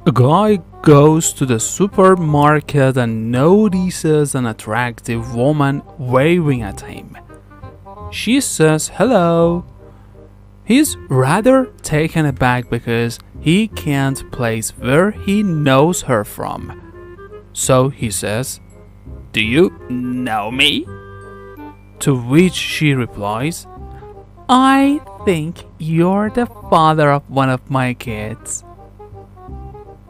A guy goes to the supermarket and notices an attractive woman waving at him. She says hello. He's rather taken aback because he can't place where he knows her from. So he says, "Do you know me?" To which she replies, "I think you're the father of one of my kids."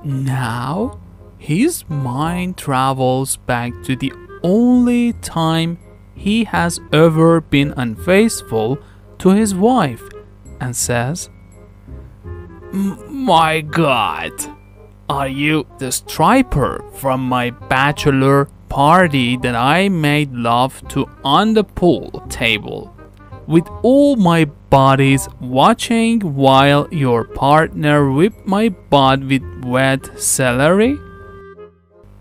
Now, his mind travels back to the only time he has ever been unfaithful to his wife and says, "My God, are you the striper from my bachelor party that I made love to on the pool table, with all my buddies watching while your partner whipped my butt with wet celery?"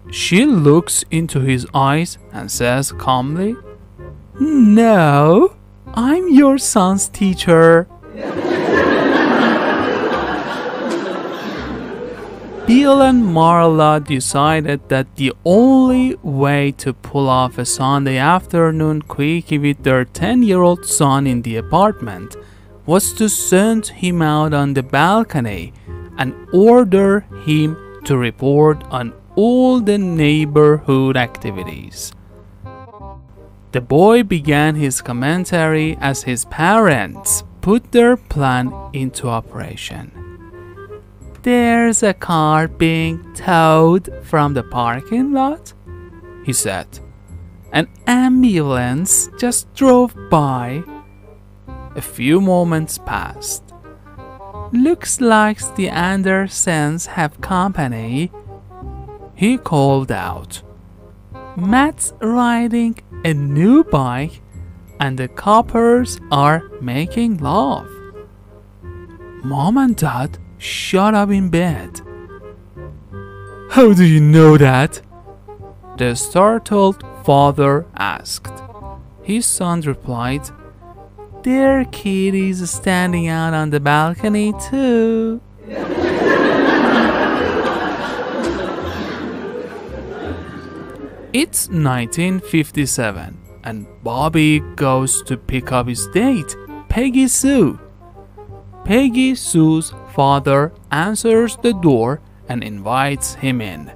She looks into his eyes and says calmly, "No, I'm your son's teacher." Bill and Marla decided that the only way to pull off a Sunday afternoon quickie with their 10-year-old son in the apartment was to send him out on the balcony and order him to report on all the neighborhood activities. The boy began his commentary as his parents put their plan into operation. "There's a car being towed from the parking lot," he said. "An ambulance just drove by." A few moments passed. "Looks like the Andersons have company," he called out. "Matt's riding a new bike and the coppers are making love." Mom and Dad shut up in bed. "How do you know that?" the startled father asked. His son replied, "Their kid is standing out on the balcony too." It's 1957 and Bobby goes to pick up his date, Peggy Sue. Peggy Sue's father answers the door and invites him in.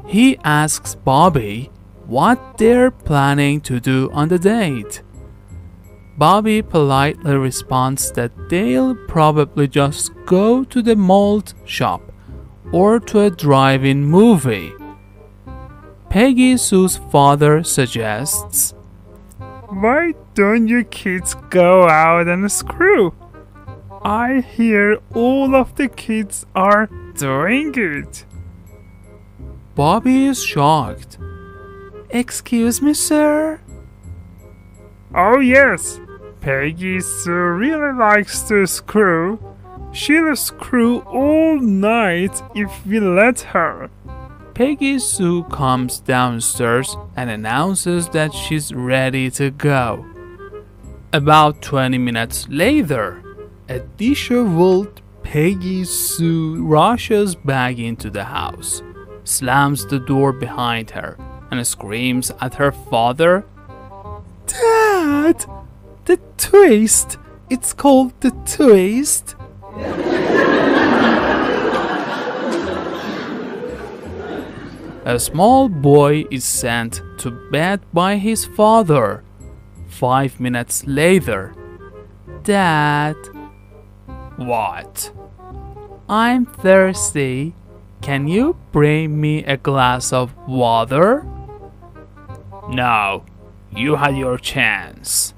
He asks Bobby what they're planning to do on the date. Bobby politely responds that they'll probably just go to the malt shop or to a drive-in movie. Peggy Sue's father suggests, "Why don't you kids go out and screw? I hear all of the kids are doing it." Bobby is shocked. "Excuse me, sir?" "Oh yes, Peggy Sue really likes to screw. She'll screw all night if we let her." Peggy Sue comes downstairs and announces that she's ready to go. About 20 minutes later, a disheveled Peggy Sue rushes back into the house, slams the door behind her, and screams at her father, "Dad! The twist! It's called the twist!" A small boy is sent to bed by his father. 5 minutes later, "Dad." "What?" "I'm thirsty. Can you bring me a glass of water?" "No, you had your chance.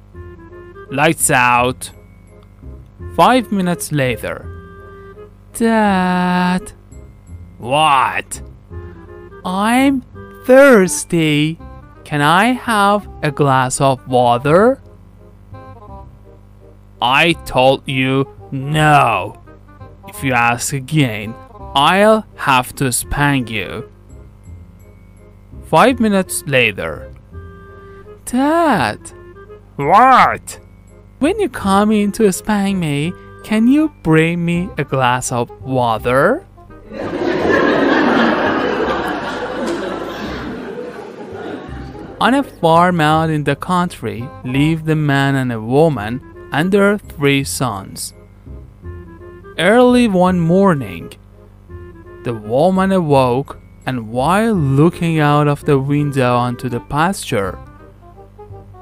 Lights out." 5 minutes later, "Dad." "What?" "I'm thirsty. Can I have a glass of water?" "I told you no. If you ask again, I'll have to spank you." 5 minutes later, "Dad." "What?" When you come in to spank me, can you bring me a glass of water? On a farm out in the country lived a man and a woman and their 3 sons. Early one morning, the woman awoke, and while looking out of the window onto the pasture,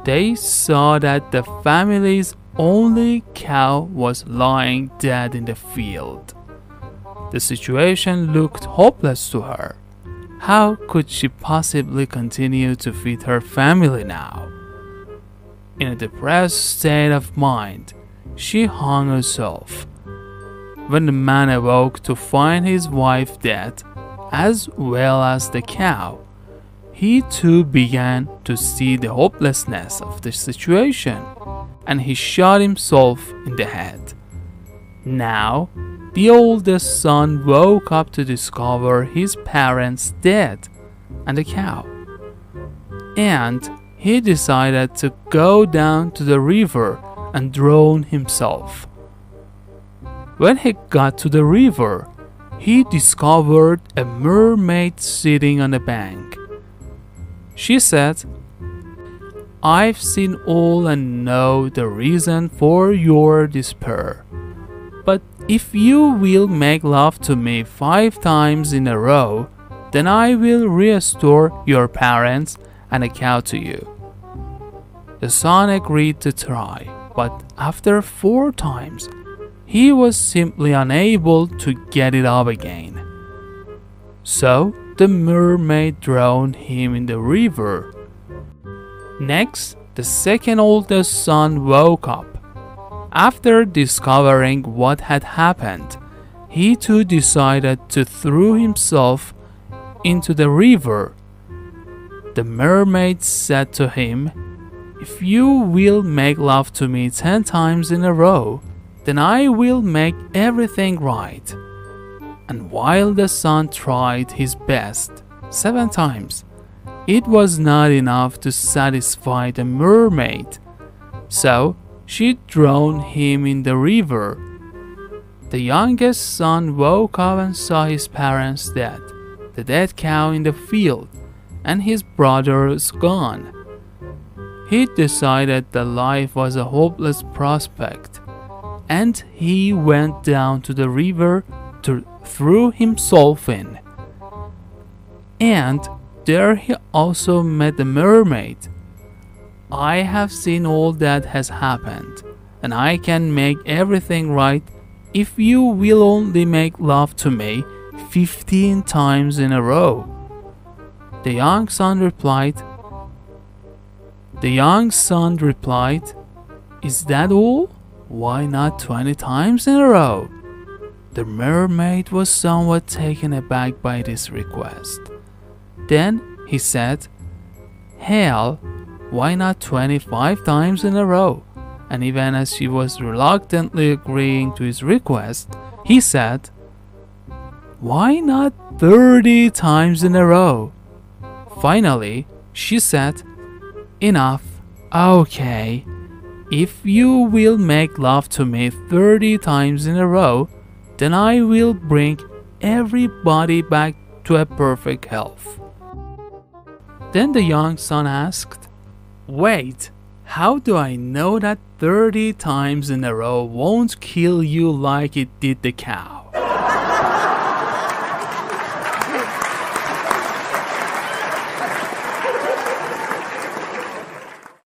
they saw that the family's only cow was lying dead in the field. The situation looked hopeless to her. How could she possibly continue to feed her family now? In a depressed state of mind, she hung herself. When the man awoke to find his wife dead, as well as the cow, he too began to see the hopelessness of the situation, and he shot himself in the head. Now, the oldest son woke up to discover his parents dead and the cow, and he decided to go down to the river and drown himself. When he got to the river, he discovered a mermaid sitting on the bank. She said, "I've seen all and know the reason for your despair. But if you will make love to me 5 times in a row, then I will restore your parents and a cow to you." The son agreed to try, but after 4 times, he was simply unable to get it up again. So the mermaid drowned him in the river. Next, the second oldest son woke up. After discovering what had happened, he too decided to throw himself into the river. The mermaid said to him, "If you will make love to me 10 times in a row, then I will make everything right." And while the son tried his best 7 times, it was not enough to satisfy the mermaid. So she drowned him in the river. The youngest son woke up and saw his parents dead, the dead cow in the field, and his brothers gone. He decided that life was a hopeless prospect, and he went down to the river to throw himself in. And there he also met the mermaid. "I have seen all that has happened, and I can make everything right if you will only make love to me 15 times in a row." The young son replied, "Is that all? Why not 20 times in a row?" The mermaid was somewhat taken aback by this request. Then he said, "Hell, why not 25 times in a row?" And even as she was reluctantly agreeing to his request, he said, "Why not 30 times in a row?" Finally, she said, "Enough, okay. If you will make love to me 30 times in a row, then I will bring everybody back to a perfect health." Then the young son asked, "Wait, how do I know that 30 times in a row won't kill you like it did the cow?"